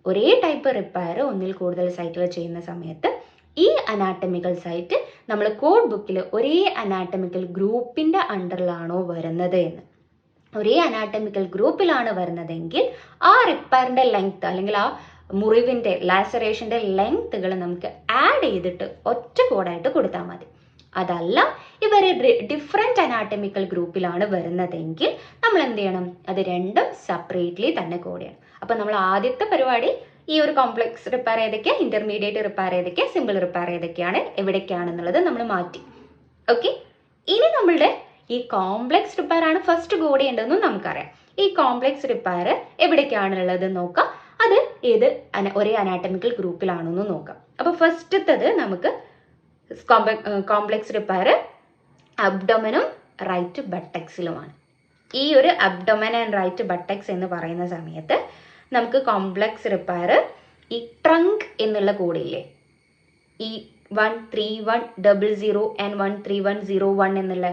ഒരേ ടൈപ്പ് റിപ്പയർ ഒന്നിൽ കൂടുതൽ സൈറ്റുകൾ ചെയ്യുന്ന സമയത്ത് ഈ അനാട്ടമിക്കൽ സൈറ്റ് നമ്മൾ കോഡ് ബുക്കിൽ ഒരേ അനാട്ടമിക്കൽ ഗ്രൂപ്പിൻ്റെ അണ്ടറിലാണോ വരുന്നത് എന്ന്. ഒരേ അനാട്ടമിക്കൽ ഗ്രൂപ്പിലാണ് വരുന്നതെങ്കിൽ ആ റിപ്പയറിൻ്റെ ലെങ്ത് അല്ലെങ്കിൽ ആ മുറിവിൻ്റെ ലാസറേഷൻ്റെ ലെങ്ത്തുകൾ നമുക്ക് ആഡ് ചെയ്തിട്ട് ഒറ്റ കോഡായിട്ട് കൊടുത്താൽ മതി. അതല്ല ഇവരെ ഡിഫറെൻറ്റ് അനാട്ടമിക്കൽ ഗ്രൂപ്പിലാണ് വരുന്നതെങ്കിൽ നമ്മൾ എന്ത് ചെയ്യണം, അത് രണ്ടും സെപ്പറേറ്റ്ലി തന്നെ കോഡ് ചെയ്യണം. അപ്പം നമ്മൾ ആദ്യത്തെ പരിപാടി ഈ ഒരു കോംപ്ലക്സ് റിപ്പയർ ഏതൊക്കെയാണ്, ഇന്റർമീഡിയറ്റ് റിപ്പയർ ഏതൊക്കെയാണ്, സിമ്പിൾ റിപ്പയർ ഏതൊക്കെയാണ്, എവിടേക്കാണെന്നുള്ളത് നമ്മൾ മാറ്റി. ഓക്കെ, ഇനി നമ്മളുടെ ഈ കോംപ്ലക്സ് റിപ്പയർ ആണ് ഫസ്റ്റ് കോഡ് ചെയ്യേണ്ടതെന്നും നമുക്കറിയാം. ഈ കോംപ്ലക്സ് റിപ്പയർ എവിടേക്കാണുള്ളത് നോക്കാം, അത് ഏത് ഒരേ അനാട്ടമിക്കൽ ഗ്രൂപ്പിലാണെന്ന് നോക്കാം. അപ്പോൾ ഫസ്റ്റത്തത് നമുക്ക് കോംപ്ലക്സ് റിപ്പയർ അബ്ഡോമനും റൈറ്റ് ബട്ടക്സിലുമാണ്. ഈ ഒരു അബ്ഡോമൻ ആൻഡ് റൈറ്റ് ബട്ടക്സ് എന്ന് പറയുന്ന സമയത്ത് നമുക്ക് കോംപ്ലക്സ് റിപ്പയർ ഈ ട്രങ്ക് എന്നുള്ള കോഡില്ലേ, ഈ 13100 ആൻഡ് 13101 എന്നുള്ള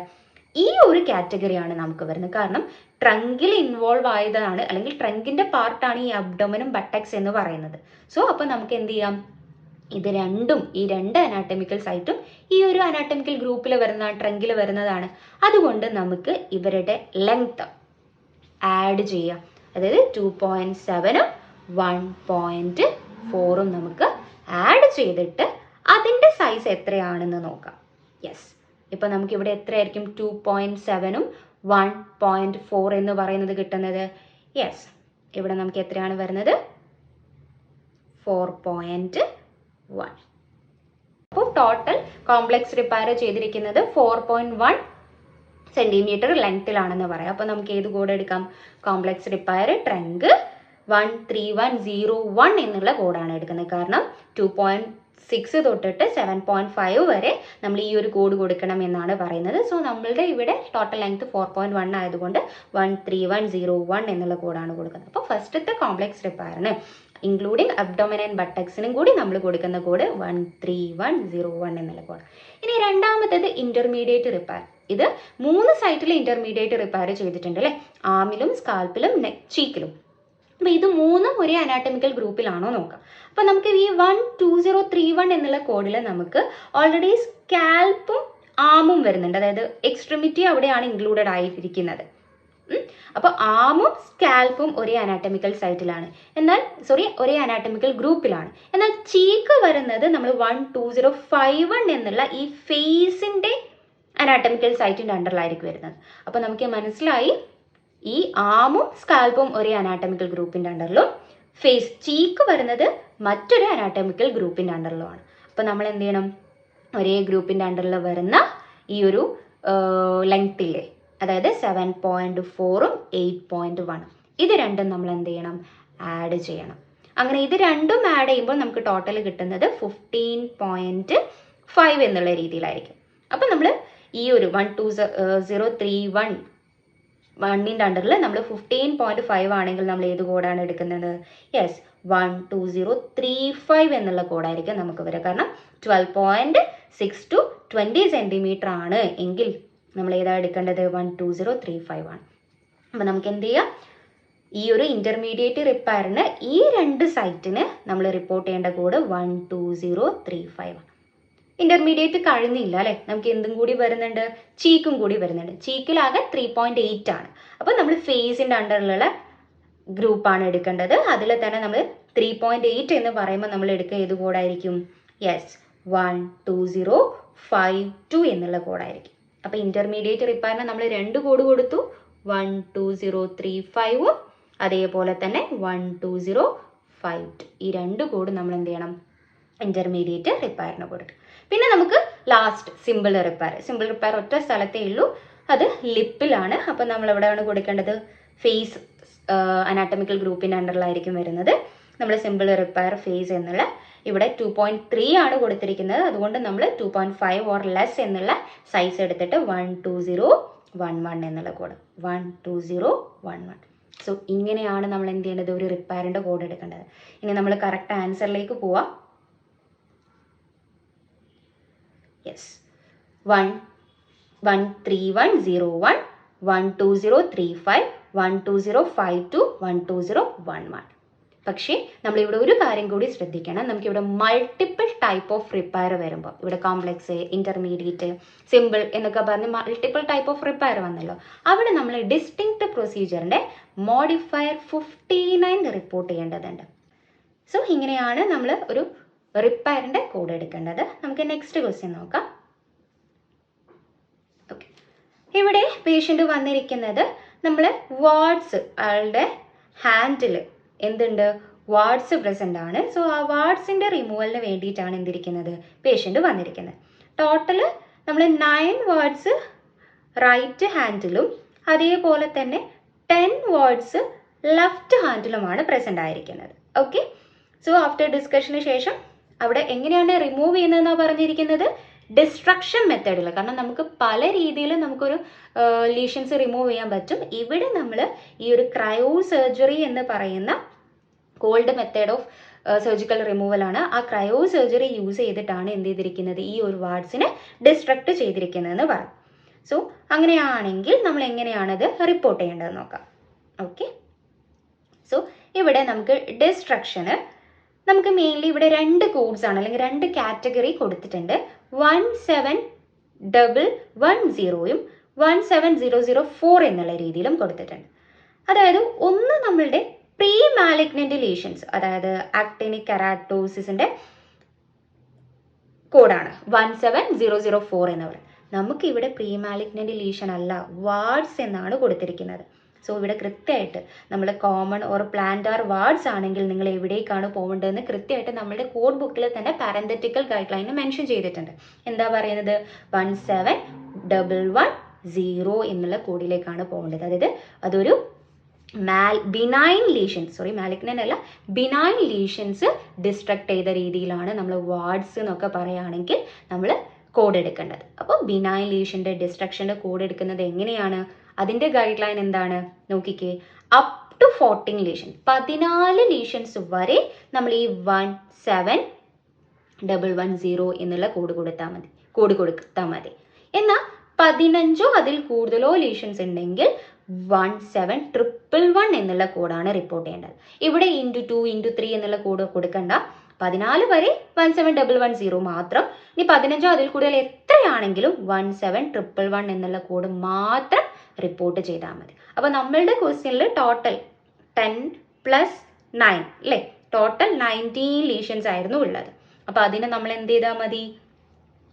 ഈ ഒരു കാറ്റഗറിയാണ് നമുക്ക് വരുന്നത്. കാരണം ട്രങ്കിൽ ഇൻവോൾവ് ആയതാണ്, അല്ലെങ്കിൽ ട്രങ്കിന്റെ പാർട്ടാണ് ഈ അബ്ഡോമനും ബട്ടക്സ് എന്ന് പറയുന്നത്. സോ അപ്പോൾ നമുക്ക് എന്ത് ചെയ്യാം, ഇത് രണ്ടും, ഈ രണ്ട് അനാട്ടമിക്കൽ സൈറ്റും ഈ ഒരു അനാട്ടമിക്കൽ ഗ്രൂപ്പിൽ വരുന്നതാണ്, ട്രങ്കിൽ വരുന്നതാണ്. അതുകൊണ്ട് നമുക്ക് ഇവരുടെ ലെങ്ത് ആഡ് ചെയ്യാം. അതായത് 2.7ഉം 1.4ഉം നമുക്ക് ആഡ് ചെയ്തിട്ട് അതിൻ്റെ സൈസ് എത്രയാണെന്ന് നോക്കാം. യെസ്, ഇപ്പോൾ നമുക്കിവിടെ എത്രയായിരിക്കും, 2.7ഉം 1.4 എന്ന് പറയുന്നത് കിട്ടുന്നത്. യെസ്, ഇവിടെ നമുക്ക് എത്രയാണ് വരുന്നത്, 4.1. അപ്പോൾ ടോട്ടൽ കോംപ്ലക്സ് റിപ്പയർ ചെയ്തിരിക്കുന്നത് 4.1 സെൻറ്റിമീറ്റർ ലെങ്ത്തിലാണെന്ന് പറയാം. അപ്പോൾ നമുക്ക് ഏത് കോഡ് എടുക്കാം, കോംപ്ലക്സ് റിപ്പയർ ട്രങ്ക് 13101 എന്നുള്ള കോഡാണ് എടുക്കുന്നത്. കാരണം 2.6 തൊട്ടിട്ട് 7.5 വരെ നമ്മൾ ഈ ഒരു കോഡ് കൊടുക്കണം എന്നാണ് പറയുന്നത്. സോ നമ്മളുടെ ഇവിടെ ടോട്ടൽ ലെങ്ത് 4.1 ആയതുകൊണ്ട് 13101 എന്നുള്ള കോഡാണ് കൊടുക്കുന്നത്. അപ്പോൾ ഫസ്റ്റത്തെ കോംപ്ലക്സ് റിപ്പയറിന് ഇൻക്ലൂഡിങ് അബ്ഡോമൻ ആൻഡ് ബട്ടക്സിനും കൂടി നമ്മൾ കൊടുക്കുന്ന കോഡ് 13101 എന്നുള്ള കോഡ്. ഇനി രണ്ടാമത്തേത് ഇന്റർമീഡിയറ്റ് റിപ്പയർ. ഇത് 3 സൈറ്റിൽ ഇന്റർമീഡിയറ്റ് റിപ്പയർ ചെയ്തിട്ടുണ്ട് അല്ലേ, ആമിലും സ്കാൽപ്പിലും ചീക്കിലും. അപ്പോൾ ഇത് മൂന്നും ഒരേ അനാട്ടമിക്കൽ ഗ്രൂപ്പിലാണോ നോക്കാം. അപ്പോൾ നമുക്ക് ഈ 12031 എന്നുള്ള കോഡിൽ നമുക്ക് ഓൾറെഡി സ്കാൽപ്പും ആമും വരുന്നുണ്ട്, അതായത് എക്സ്ട്രിമിറ്റി അവിടെയാണ് ഇൻക്ലൂഡഡ് ആയിരിക്കുന്നത്. അപ്പോൾ ആമും സ്കാൽപ്പും ഒരേ അനാട്ടമിക്കൽ സൈറ്റിലാണ്, ഒരേ അനാട്ടമിക്കൽ ഗ്രൂപ്പിലാണ്. എന്നാൽ ചീക്ക് വരുന്നത് നമ്മൾ 12051 എന്നുള്ള ഈ ഫേസിൻ്റെ അനാട്ടമിക്കൽ സൈറ്റിൻ്റെ അണ്ടറിലായിരിക്കും വരുന്നത്. അപ്പോൾ നമുക്ക് മനസ്സിലായി, ഈ ആമും സ്കാൽപ്പും ഒരേ അനാട്ടമിക്കൽ ഗ്രൂപ്പിൻ്റെ അണ്ടറിലും ഫേസ് ചീക്ക് വരുന്നത് മറ്റൊരു അനാട്ടമിക്കൽ ഗ്രൂപ്പിൻ്റെ അണ്ടറിലുമാണ്. അപ്പോൾ നമ്മൾ എന്ത് ചെയ്യണം, ഒരേ ഗ്രൂപ്പിൻ്റെ അണ്ടറിൽ വരുന്ന ഈ ഒരു ലെങ്ത്തില്ലേ, അതായത് 7.4ഉം 8.1ഉം ഇത് രണ്ടും നമ്മൾ എന്ത് ചെയ്യണം, ആഡ് ചെയ്യണം. അങ്ങനെ ഇത് രണ്ടും ആഡ് ചെയ്യുമ്പോൾ നമുക്ക് ടോട്ടൽ കിട്ടുന്നത് 15.5 എന്നുള്ള രീതിയിലായിരിക്കും. അപ്പം നമ്മൾ ഈ ഒരു 12031 അണ്ടറിൽ നമ്മൾ 15.5 ആണെങ്കിൽ നമ്മൾ ഏത് കോഡാണ് എടുക്കുന്നത്, യെസ് 12035 എന്നുള്ള കോഡായിരിക്കും നമുക്ക് വരിക. കാരണം 12.6 to 20 സെൻറ്റിമീറ്റർ ആണ് എങ്കിൽ നമ്മൾ ഏതാ എടുക്കേണ്ടത്, 12035 ആണ്. അപ്പം നമുക്ക് എന്ത് ചെയ്യാം, ഈ ഒരു ഇന്റർമീഡിയറ്റ് റിപ്പയറിന് ഈ രണ്ട് സൈറ്റിന് നമ്മൾ റിപ്പോർട്ട് ചെയ്യേണ്ട കോഡ് 12035 ആണ്. ഇന്റർമീഡിയറ്റ് കഴിഞ്ഞില്ല അല്ലേ, നമുക്ക് എന്തും കൂടി വരുന്നുണ്ട്, ചീക്കും കൂടി വരുന്നുണ്ട്. ചീക്കിലാകെ 3.8 ആണ്. അപ്പോൾ നമ്മൾ ഫേസിൻ്റെ അണ്ടറിലുള്ള ഗ്രൂപ്പാണ് എടുക്കേണ്ടത്. അതിൽ തന്നെ നമ്മൾ 3.8 എന്ന് പറയുമ്പോൾ നമ്മൾ എടുക്കുക ഏത് കോഡായിരിക്കും, യെസ് 12052 എന്നുള്ള കോഡായിരിക്കും. അപ്പോൾ ഇന്റർമീഡിയറ്റ് റിപ്പയറിന് നമ്മൾ 2 കോഡ് കൊടുത്തു, 12035ഉം അതേപോലെ തന്നെ 12052. ഈ 2 കോഡ് നമ്മൾ എന്ത് ചെയ്യണം, ഇന്റർമീഡിയറ്റ് റിപ്പയറിന് കൊടുക്കും. പിന്നെ നമുക്ക് ലാസ്റ്റ് സിമ്പിൾ റിപ്പയർ ഒറ്റ സ്ഥലത്തേ ഉള്ളൂ, അത് ലിപ്പിലാണ്. അപ്പം നമ്മൾ എവിടെയാണ് കൊടുക്കേണ്ടത്, ഫേസ് അനാട്ടമിക്കൽ ഗ്രൂപ്പിൻ്റെ അണ്ടറിലായിരിക്കും വരുന്നത്. നമ്മൾ സിമ്പിൾ റിപ്പയർ ഫേസ് എന്നുള്ള ഇവിടെ 2.3 ആണ് കൊടുത്തിരിക്കുന്നത്. അതുകൊണ്ട് നമ്മൾ 2.5 ഓർ ലെസ് എന്നുള്ള സൈസ് എടുത്തിട്ട് 12011 എന്നുള്ള കോഡ് 12011. സോ ഇങ്ങനെയാണ് നമ്മൾ എന്ത് ചെയ്യേണ്ടത്, ഒരു റിപ്പയറിൻ്റെ കോഡ് എടുക്കേണ്ടത്. ഇനി നമ്മൾ കറക്റ്റ് ആൻസറിലേക്ക് പോവാം. യെസ് 13101, 12035, 12052, 12011. പക്ഷേ നമ്മളിവിടെ ഒരു കാര്യം കൂടി ശ്രദ്ധിക്കണം. നമുക്കിവിടെ മൾട്ടിപ്പിൾ ടൈപ്പ് ഓഫ് റിപ്പയർ വരുമ്പോൾ, ഇവിടെ കോംപ്ലക്സ്, ഇൻ്റർമീഡിയറ്റ്, സിമ്പിൾ എന്നൊക്കെ പറഞ്ഞ് മൾട്ടിപ്പിൾ ടൈപ്പ് ഓഫ് റിപ്പയർ വന്നല്ലോ, അവിടെ നമ്മൾ ഡിസ്റ്റിങ്ക്റ്റ് പ്രൊസീജിയറിൻ്റെ മോഡിഫയർ 59 റിപ്പോർട്ട് ചെയ്യേണ്ടതുണ്ട്. സോ ഇങ്ങനെയാണ് നമ്മൾ ഒരു റിപ്പയറിൻ്റെ കോഡ് എടുക്കേണ്ടത്. നമുക്ക് നെക്സ്റ്റ് ക്വസ്റ്റ്യൻ നോക്കാം. ഓക്കെ, ഇവിടെ പേഷ്യൻ്റ് വന്നിരിക്കുന്നത് നമ്മൾ വാർഡ്സ്, ആളുടെ ഹാൻഡിൽ എന്തുണ്ട്, വാർഡ്സ് പ്രസൻ്റ് ആണ്. സോ ആ വാർഡ്സിൻ്റെ റിമൂവലിന് വേണ്ടിയിട്ടാണ് എന്തിരിക്കുന്നത്, പേഷ്യൻ്റ് വന്നിരിക്കുന്നത്. ടോട്ടൽ നമ്മൾ 9 വാർഡ്സ് റൈറ്റ് ഹാൻഡിലും അതേപോലെ തന്നെ 10 വാർഡ്സ് ലെഫ്റ്റ് ഹാൻഡിലുമാണ് പ്രസൻ്റ് ആയിരിക്കുന്നത്. ഓക്കെ, സോ ആഫ്റ്റർ ഡിസ്കഷന് ശേഷം അവിടെ എങ്ങനെയാണ് റിമൂവ് ചെയ്യുന്നതെന്നാണ് പറഞ്ഞിരിക്കുന്നത്, ഡിസ്ട്രക്ഷൻ മെത്തേഡിൽ. കാരണം നമുക്ക് പല രീതിയിൽ നമുക്കൊരു ലീഷൻസ് റിമൂവ് ചെയ്യാൻ പറ്റും. ഇവിടെ നമ്മൾ ഈ ഒരു ക്രയോ സർജറി എന്ന് പറയുന്ന കോൾഡ് മെത്തേഡ് ഓഫ് സർജിക്കൽ റിമൂവലാണ്. ആ ക്രയോ സർജറി യൂസ് ചെയ്തിട്ടാണ് എന്ത് ചെയ്തിരിക്കുന്നത്, ഈ ഒരു വാർഡ്സിനെ ഡിസ്ട്രക്ട് ചെയ്തിരിക്കുന്നതെന്ന് പറയും. സോ അങ്ങനെയാണെങ്കിൽ നമ്മൾ എങ്ങനെയാണത് റിപ്പോർട്ട് ചെയ്യേണ്ടതെന്ന് നോക്കാം. ഓക്കെ, സോ ഇവിടെ നമുക്ക് ഡിസ്ട്രക്ഷന് നമുക്ക് മെയിൻലി ഇവിടെ 2 കോഡ്സ് ആണ്, അല്ലെങ്കിൽ 2 കാറ്റഗറി കൊടുത്തിട്ടുണ്ട്. 17110യും 17004 എന്നുള്ള രീതിയിലും കൊടുത്തിട്ടുണ്ട്. അതായത് ഒന്ന് നമ്മളുടെ പ്രീ മാലിഗ്നന്റ് ലീഷൻസ്, അതായത് ആക്ടിനിക് കെരാറ്റോസിസിന്റെ കോഡാണ് 17004 എന്ന് പറയുന്നത്. നമുക്കിവിടെ പ്രീ മാലിഗ്നന്റ് ലീഷൻ അല്ല, വാർഡ്സ് എന്നാണ് കൊടുത്തിരിക്കുന്നത്. സോ ഇവിടെ കൃത്യമായിട്ട് നമ്മൾ കോമൺ ഓർ പ്ലാന്റാർ വാർഡ്സ് ആണെങ്കിൽ നിങ്ങൾ എവിടേക്കാണ് പോകേണ്ടതെന്ന് കൃത്യമായിട്ട് നമ്മുടെ കോഡ് ബുക്കിൽ തന്നെ പാരന്തറ്റിക്കൽ ഗൈഡ് ലൈനിൽ മെൻഷൻ ചെയ്തിട്ടുണ്ട്. എന്താ പറയുന്നത്, 17110 എന്നുള്ള കോഡിലേക്കാണ് പോകേണ്ടത്. അതായത് അതൊരു ബിനൈൻ ലീഷൻസ്, മാലിഗ്നന്റ് അല്ല, ബിനൈൻ ലീഷൻസ് ഡിസ്ട്രക്ട് ചെയ്ത രീതിയിലാണ് നമ്മൾ വാർഡ്സ് എന്നൊക്കെ പറയുകയാണെങ്കിൽ നമ്മൾ കോഡ് എടുക്കേണ്ടത്. അപ്പോൾ ബിനൈൻ ലീഷൻ്റെ ഡിസ്ട്രക്ഷൻ്റെ കോഡ് എടുക്കുന്നത് എങ്ങനെയാണ്, അതിൻ്റെ ഗൈഡ് ലൈൻ എന്താണ് നോക്കിക്കേ. അപ് ടു 14 ലീഷൻ, 14 ലീഷൻസ് വരെ നമ്മൾ ഈ 17110 എന്നുള്ള കോഡ് കൊടുത്താൽ മതി. എന്നാൽ 15 അതിൽ കൂടുതലോ ലീഷൻസ് ഉണ്ടെങ്കിൽ 17111 എന്നുള്ള കോഡാണ് റിപ്പോർട്ട് ചെയ്യേണ്ടത്. ഇവിടെ *2 *3 എന്നുള്ള കോഡ് കൊടുക്കണ്ട. 14 വരെ 17110 മാത്രം. ഇനി 15 അതിൽ കൂടുതൽ എത്രയാണെങ്കിലും 17111 എന്നുള്ള കോഡ് മാത്രം റിപ്പോർട്ട് ചെയ്താൽ മതി. അപ്പോൾ നമ്മളുടെ ക്വസ്റ്റ്യനിൽ ടോട്ടൽ 10 + 9 അല്ലേ, ടോട്ടൽ 19 ലീഷൻസ് ആയിരുന്നു ഉള്ളത്. അപ്പോൾ അതിന് നമ്മൾ എന്ത് ചെയ്താൽ മതി,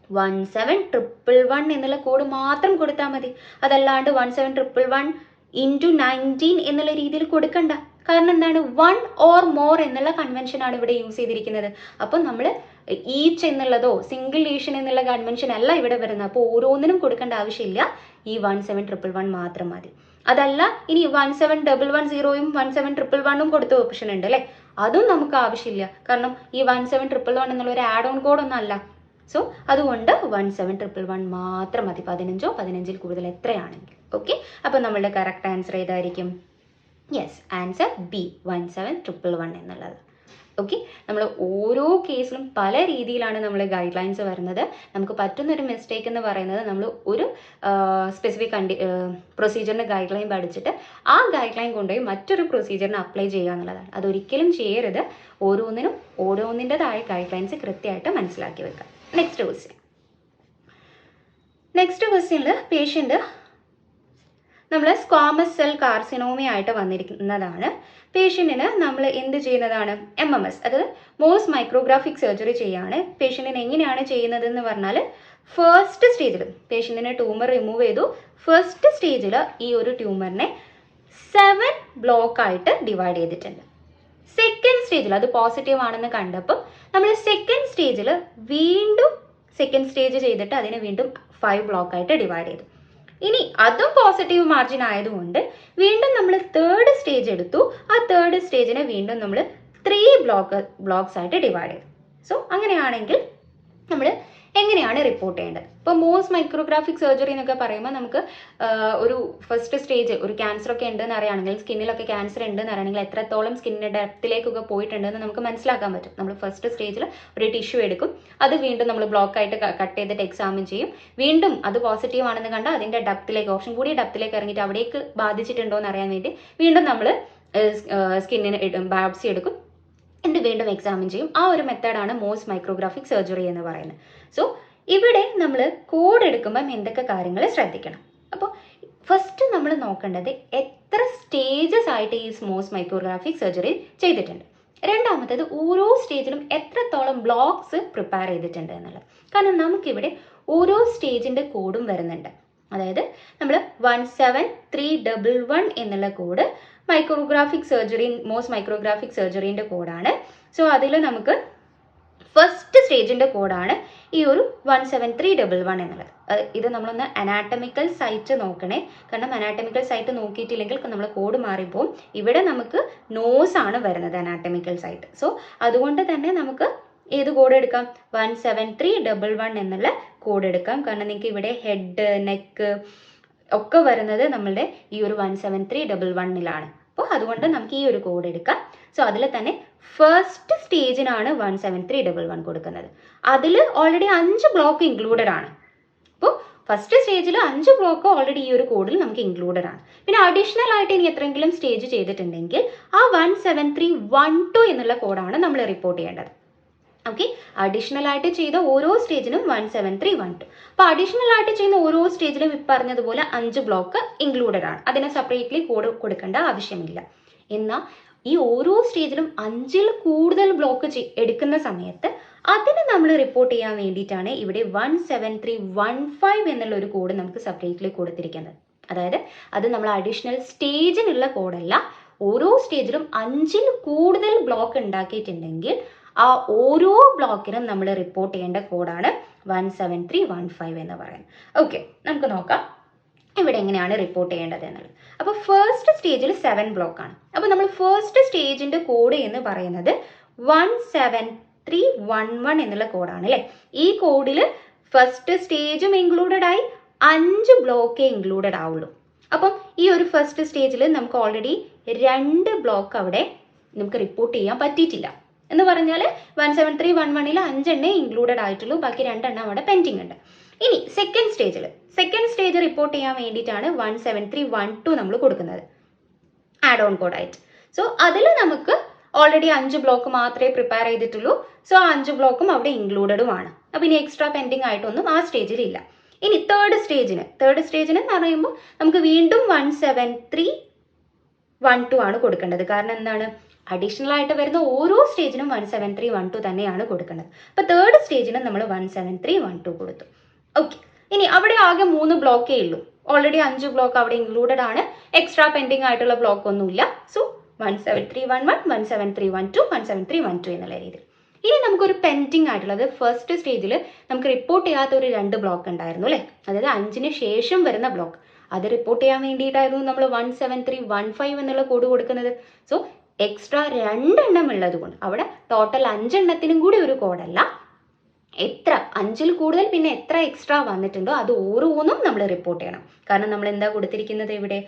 17111 എന്നുള്ള കോഡ് മാത്രം കൊടുത്താൽ മതി. അതല്ലാണ്ട് 17111 × 19 എന്നുള്ള രീതിയിൽ കൊടുക്കണ്ട. കാരണം എന്താണ്, 1 or more എന്നുള്ള കൺവെൻഷൻ ആണ് ഇവിടെ യൂസ് ചെയ്തിരിക്കുന്നത്. അപ്പം നമ്മൾ ഈച്ച് എന്നുള്ളതോ സിംഗിൾ ലീഷൻ എന്നുള്ള കൺവെൻഷൻ അല്ല ഇവിടെ വരുന്നത്. അപ്പോൾ ഓരോന്നിനും കൊടുക്കേണ്ട ആവശ്യമില്ല, ഈ 17111 മാത്രം മതി. അതല്ല ഇനി 17110യും 17111ഉം കൊടുത്ത ഓപ്ഷൻ ഉണ്ട് അല്ലേ, അതും നമുക്ക് ആവശ്യമില്ല. കാരണം ഈ 17111 എന്നുള്ള ഒരു ആഡ് ഓൺ കോഡ് ഒന്നും അല്ല. സോ അതുകൊണ്ട് 17111 മാത്രം മതി, 15ൽ കൂടുതൽ എത്രയാണെങ്കിൽ. ഓക്കെ, അപ്പോൾ നമ്മളുടെ കറക്റ്റ് ആൻസർ ഏതായിരിക്കും? യെസ്, ആൻസർ ബി, 17111 എന്നുള്ളത്. ഓക്കെ, നമ്മൾ ഓരോ കേസിലും പല രീതിയിലാണ് നമ്മൾ ഗൈഡ് ലൈൻസ് വരുന്നത്. നമുക്ക് പറ്റുന്നൊരു മിസ്റ്റേക്ക് എന്ന് പറയുന്നത് നമ്മൾ ഒരു സ്പെസിഫിക് പ്രൊസീജിയറിൻ്റെ ഗൈഡ് ലൈൻ പഠിച്ചിട്ട് ആ ഗൈഡ് ലൈൻ കൊണ്ടുപോയി മറ്റൊരു പ്രൊസീജിയറിന് അപ്ലൈ ചെയ്യുക എന്നുള്ളതാണ്. അതൊരിക്കലും ചെയ്യരുത്. ഓരോന്നിൻ്റെതായ ഗൈഡ് ലൈൻസ് കൃത്യമായിട്ട് മനസ്സിലാക്കി വെക്കുക. നെക്സ്റ്റ് ക്വസ്റ്റ്യനിൽ പേഷ്യൻ്റ് നമ്മൾ സ്ക്വാമസ് സെൽ കാർസിനോമയായിട്ട് വന്നിരിക്കുന്നതാണ്. പേഷ്യൻറ്റിന് നമ്മൾ എന്ത് ചെയ്യുന്നതാണ്, MMS, അതായത് മോസ് മൈക്രോഗ്രാഫിക് സർജറി ചെയ്യാണ്. പേഷ്യൻറ്റിന് എങ്ങനെയാണ് ചെയ്യുന്നതെന്ന് പറഞ്ഞാൽ, ഫസ്റ്റ് സ്റ്റേജിൽ പേഷ്യൻറ്റിന് ട്യൂമർ റിമൂവ് ചെയ്തു. ഫസ്റ്റ് സ്റ്റേജിൽ ഈ ഒരു ട്യൂമറിനെ 7 ബ്ലോക്കായിട്ട് ഡിവൈഡ് ചെയ്തിട്ടുണ്ട്. സെക്കൻഡ് സ്റ്റേജിൽ അത് പോസിറ്റീവ് ആണെന്ന് കണ്ടപ്പോൾ നമ്മൾ സെക്കൻഡ് സ്റ്റേജിൽ വീണ്ടും സെക്കൻഡ് സ്റ്റേജ് ചെയ്തിട്ട് അതിനെ വീണ്ടും 5 ബ്ലോക്കായിട്ട് ഡിവൈഡ് ചെയ്തു. ഇനി അതും പോസിറ്റീവ് മാർജിൻ ആയതുകൊണ്ട് വീണ്ടും നമ്മൾ തേർഡ് സ്റ്റേജ് എടുത്തു. ആ തേർഡ് സ്റ്റേജിനെ വീണ്ടും നമ്മൾ 3 ബ്ലോക്സ് ആയിട്ട് ഡിവൈഡ് ചെയ്തു. സോ അങ്ങനെയാണെങ്കിൽ നമ്മൾ എങ്ങനെയാണ് റിപ്പോർട്ട് ചെയ്യേണ്ടത്? ഇപ്പോൾ മോസ് മൈക്രോഗ്രാഫിക് സർജറി എന്നൊക്കെ പറയുമ്പോൾ നമുക്ക് ഒരു ഫസ്റ്റ് സ്റ്റേജ് ഒരു ക്യാൻസർ ഒക്കെ ഉണ്ടെന്ന് അറിയുകയാണെങ്കിൽ, സ്കിന്നിലൊക്കെ ക്യാൻസർ ഉണ്ടെന്ന് അറിയണമെങ്കിൽ എത്രത്തോളം സ്കിന്നിൻ്റെ ഡെപ്തിലേക്കൊക്കെ പോയിട്ടുണ്ടെന്ന് നമുക്ക് മനസ്സിലാക്കാൻ പറ്റും. നമ്മൾ ഫസ്റ്റ് സ്റ്റേജിൽ ഒരു ടിഷ്യൂ എടുക്കും, അത് വീണ്ടും നമ്മൾ ബ്ലോക്കായിട്ട് കട്ട് ചെയ്തിട്ട് എക്സാമിൻ ചെയ്യും. വീണ്ടും അത് പോസിറ്റീവ് ആണെന്ന് കണ്ടാൽ അതിൻ്റെ ഡെപ്തിലേക്ക്, ഓപ്ഷൻ കൂടി ഡെപ്തിലേക്ക് ഇറങ്ങിയിട്ട് അവിടേക്ക് ബാധിച്ചിട്ടുണ്ടോ എന്ന് അറിയാൻ വേണ്ടി വീണ്ടും നമ്മൾ സ്കിന്നിന് ബയോപ്സി എടുക്കും. എന്നിട്ട് വീണ്ടും എക്സാമിൻ ചെയ്യും. ആ ഒരു മെത്തേഡാണ് മോസ് മൈക്രോഗ്രാഫിക് സർജറി എന്ന് പറയുന്നത്. സോ ഇവിടെ നമ്മൾ കോഡ് എടുക്കുമ്പം എന്തൊക്കെ കാര്യങ്ങൾ ശ്രദ്ധിക്കണം. അപ്പോൾ ഫസ്റ്റ് നമ്മൾ നോക്കേണ്ടത് എത്ര സ്റ്റേജസ് ആയിട്ട് ഈ മോസ് മൈക്രോഗ്രാഫിക് സർജറി ചെയ്തിട്ടുണ്ട്. രണ്ടാമത്തേത് ഓരോ സ്റ്റേജിലും എത്രത്തോളം ബ്ലോക്സ് പ്രിപ്പയർ ചെയ്തിട്ടുണ്ട് എന്നുള്ളത്. കാരണം നമുക്കിവിടെ ഓരോ സ്റ്റേജിൻ്റെ കോഡും വരുന്നുണ്ട്. അതായത് നമ്മൾ 17311 എന്നുള്ള code micrographic surgery MOS micrographic സർജറീൻ്റെ കോഡാണ്. സോ അതിൽ നമുക്ക് ഫസ്റ്റ് സ്റ്റേജിൻ്റെ കോഡാണ് ഈ ഒരു 17311 എന്നുള്ളത്. ഇത് നമ്മളൊന്ന് അനാറ്റമിക്കൽ സൈറ്റ് നോക്കണേ. കാരണം അനാറ്റമിക്കൽ സൈറ്റ് നോക്കിയിട്ടില്ലെങ്കിൽ നമ്മൾ കോഡ് മാറിപ്പോവും. ഇവിടെ നമുക്ക് നോസ് ആണ് വരുന്നത് അനാറ്റമിക്കൽ സൈറ്റ്. സോ അതുകൊണ്ട് തന്നെ നമുക്ക് ഏത് കോഡ് എടുക്കാം? 17311 എന്നുള്ള കോഡ് എടുക്കാം. കാരണം നിങ്ങൾക്ക് ഇവിടെ ഹെഡ്, നെക്ക് ഒക്കെ വരുന്നത് നമ്മളുടെ ഈ ഒരു 17311 അപ്പോൾ അതുകൊണ്ട് നമുക്ക് ഈ ഒരു കോഡ് എടുക്കാം. സോ അതിൽ തന്നെ ഫസ്റ്റ് സ്റ്റേജിനാണ് 17311 കൊടുക്കുന്നത്. അതിൽ ഓൾറെഡി 5 ബ്ലോക്ക് ഇൻക്ലൂഡഡ് ആണ്. അപ്പോൾ ഫസ്റ്റ് സ്റ്റേജിൽ 5 ബ്ലോക്ക് ഓൾറെഡി ഈ ഒരു കോഡിൽ നമുക്ക് ഇൻക്ലൂഡഡ് ആണ്. പിന്നെ അഡീഷണൽ ആയിട്ട് ഇനി എത്രയെങ്കിലും സ്റ്റേജ് ചെയ്തിട്ടുണ്ടെങ്കിൽ ആ 17312 എന്നുള്ള കോഡാണ് നമ്മൾ റിപ്പോർട്ട് ചെയ്യേണ്ടത്. ഓക്കെ, അഡീഷണൽ ആയിട്ട് ചെയ്ത ഓരോ സ്റ്റേജിനും 17312. അപ്പോൾ അഡീഷണൽ ആയിട്ട് ചെയ്യുന്ന ഓരോ സ്റ്റേജിലും പറഞ്ഞതുപോലെ 5 ബ്ലോക്ക് ഇൻക്ലൂഡഡ് ആണ്. അതിനെ സെപ്പറേറ്റ്ലി കോഡ് കൊടുക്കേണ്ട ആവശ്യമില്ല. എന്നാൽ ഈ ഓരോ സ്റ്റേജിലും 5ൽ കൂടുതൽ ബ്ലോക്ക് എടുക്കുന്ന സമയത്ത് അതിന് നമ്മൾ റിപ്പോർട്ട് ചെയ്യാൻ വേണ്ടിയിട്ടാണ് ഇവിടെ 17315 എന്നുള്ള ഒരു കോഡ് നമുക്ക് സെപ്പറേറ്റ്ലി കൊടുത്തിരിക്കുന്നത്. അതായത് അത് നമ്മൾ അഡീഷണൽ സ്റ്റേജിനുള്ള കോഡല്ല. ഓരോ സ്റ്റേജിലും 5ൽ കൂടുതൽ ബ്ലോക്ക് ഉണ്ടാക്കിയിട്ടുണ്ടെങ്കിൽ ആ ഓരോ ബ്ലോക്കിനും നമ്മൾ റിപ്പോർട്ട് ചെയ്യേണ്ട കോഡാണ് 17315 എന്ന് പറയുന്നത്. ഓക്കെ, നമുക്ക് നോക്കാം ഇവിടെ എങ്ങനെയാണ് റിപ്പോർട്ട് ചെയ്യേണ്ടത് എന്നുള്ളത്. അപ്പോൾ ഫസ്റ്റ് സ്റ്റേജിൽ 7 ബ്ലോക്കാണ്. അപ്പോൾ നമ്മൾ ഫസ്റ്റ് സ്റ്റേജിൻ്റെ കോഡ് എന്ന് പറയുന്നത് 17311 എന്നുള്ള കോഡാണ് അല്ലേ. ഈ കോഡിൽ ഫസ്റ്റ് സ്റ്റേജും ഇൻക്ലൂഡഡ് ആയി 5 ബ്ലോക്കേ ഇൻക്ലൂഡഡ് ആവുള്ളൂ. അപ്പം ഈ ഒരു ഫസ്റ്റ് സ്റ്റേജിൽ നമുക്ക് ഓൾറെഡി 2 ബ്ലോക്ക് അവിടെ നമുക്ക് റിപ്പോർട്ട് ചെയ്യാൻ പറ്റിയിട്ടില്ല. എന്ന് പറഞ്ഞാൽ 17311 5 ഇൻക്ലൂഡഡ് ആയിട്ടുള്ളൂ, ബാക്കി 2 അവിടെ പെൻഡിങ് ഉണ്ട്. ഇനി സെക്കൻഡ് സ്റ്റേജ് റിപ്പോർട്ട് ചെയ്യാൻ വേണ്ടിയിട്ടാണ് 17312 നമ്മൾ കൊടുക്കുന്നത് ആഡ് ഓൺ കോഡായിട്ട്. സോ അതിൽ നമുക്ക് ഓൾറെഡി 5 ബ്ലോക്ക് മാത്രമേ പ്രിപ്പയർ ചെയ്തിട്ടുള്ളൂ. സോ 5 ബ്ലോക്കും അവിടെ ഇൻക്ലൂഡഡുമാണ്. അപ്പോൾ ഇനി എക്സ്ട്രാ പെൻഡിങ് ആയിട്ടൊന്നും ആ സ്റ്റേജിൽ ഇല്ല. ഇനി തേർഡ് സ്റ്റേജിന് എന്ന് പറയുമ്പോൾ നമുക്ക് വീണ്ടും 17312 ആണ് കൊടുക്കേണ്ടത്. കാരണം എന്താണ്, അഡീഷണൽ ആയിട്ട് വരുന്ന ഓരോ സ്റ്റേജിനും 17312 തന്നെയാണ് കൊടുക്കേണ്ടത്. അപ്പോൾ തേർഡ് സ്റ്റേജിന് നമ്മൾ 17312 കൊടുത്തു. ഓക്കെ, ഇനി അവിടെ ആകെ 3 ബ്ലോക്കേ ഉള്ളൂ. ഓൾറെഡി 5 ബ്ലോക്ക് അവിടെ ഇൻക്ലൂഡഡ് ആണ്. എക്സ്ട്രാ പെൻഡിങ് ആയിട്ടുള്ള ബ്ലോക്ക് ഒന്നുമില്ല. സോ 17311 17312 17312 എന്നുള്ള രീതിയിൽ. ഇനി നമുക്കൊരു പെൻഡിങ് ആയിട്ടുള്ളത് ഫസ്റ്റ് സ്റ്റേജിൽ നമുക്ക് റിപ്പോർട്ട് ചെയ്യാത്ത ഒരു 2 ബ്ലോക്ക് ഉണ്ടായിരുന്നു അല്ലേ. അതായത് 5ന് ശേഷം വരുന്ന ബ്ലോക്ക്, അത് റിപ്പോർട്ട് ചെയ്യാൻ വേണ്ടിയിട്ടായിരുന്നു നമ്മൾ 17315 എന്നുള്ള കോഡ് കൊടുക്കുന്നത്. സോ എക്സ്ട്രാ 2 ഉള്ളത് കൊണ്ട് അവിടെ ടോട്ടൽ 5 കൂടി ഒരു കോഡല്ല, എത്ര 5ൽ കൂടുതൽ പിന്നെ എത്ര എക്സ്ട്രാ വന്നിട്ടുണ്ടോ അത് ഓരോന്നും നമ്മൾ റിപ്പോർട്ട് ചെയ്യണം. കാരണം നമ്മൾ എന്താ കൊടുത്തിരിക്കുന്നത് ഇവിടെ,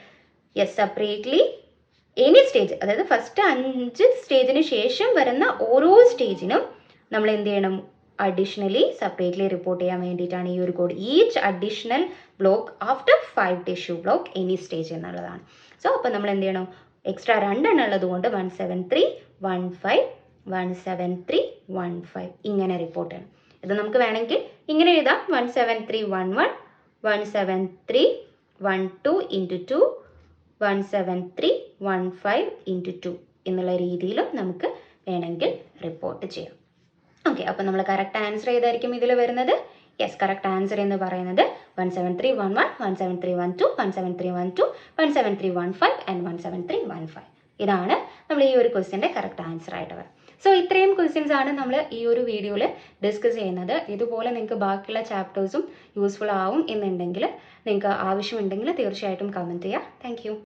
സെപ്പറേറ്റ്ലി എനി സ്റ്റേജ്, അതായത് ഫസ്റ്റ് 5 സ്റ്റേജിന് ശേഷം വരുന്ന ഓരോ സ്റ്റേജിനും നമ്മൾ എന്ത് ചെയ്യണം, അഡീഷണലി സെപ്പറേറ്റ്ലി റിപ്പോർട്ട് ചെയ്യാൻ വേണ്ടിയിട്ടാണ് ഈ ഒരു code. Each additional block after 5 tissue block any stage എന്നുള്ളതാണ്. സോ അപ്പോൾ നമ്മൾ എന്ത് ചെയ്യണം, എക്സ്ട്രാ 2 ഉള്ളത് കൊണ്ട് 17315 17315 ഇങ്ങനെ റിപ്പോർട്ട് ചെയ്യണം. ഇത് നമുക്ക് വേണമെങ്കിൽ ഇങ്ങനെ എഴുതാം, 17311 17312 into 2 17315 into 2 എന്നുള്ള രീതിയിലും നമുക്ക് വേണമെങ്കിൽ റിപ്പോർട്ട് ചെയ്യാം. ഓക്കെ, അപ്പോൾ നമ്മൾ കറക്റ്റ് ആൻസർ ഏതായിരിക്കും ഇതിൽ വരുന്നത്? കറക്റ്റ് ആൻസർ എന്ന് പറയുന്നത് 17311 17312 17312 17315 and 17315. ഇതാണ് നമ്മൾ ഈ ഒരു ക്വസ്റ്റ്യൻ്റെ കറക്റ്റ് ആൻസർ ആയിട്ട് വരുന്നത്. സോ ഇത്രയും ക്വസ്റ്റ്യൻസ് ആണ് നമ്മൾ ഈ ഒരു വീഡിയോയിൽ ഡിസ്കസ് ചെയ്യുന്നത്. ഇതുപോലെ നിങ്ങൾക്ക് ബാക്കിയുള്ള ചാപ്റ്റേഴ്സും യൂസ്ഫുൾ ആവും എന്നുണ്ടെങ്കിൽ, നിങ്ങൾക്ക് ആവശ്യമുണ്ടെങ്കിൽ തീർച്ചയായിട്ടും കമൻറ്റ് ചെയ്യുക. താങ്ക്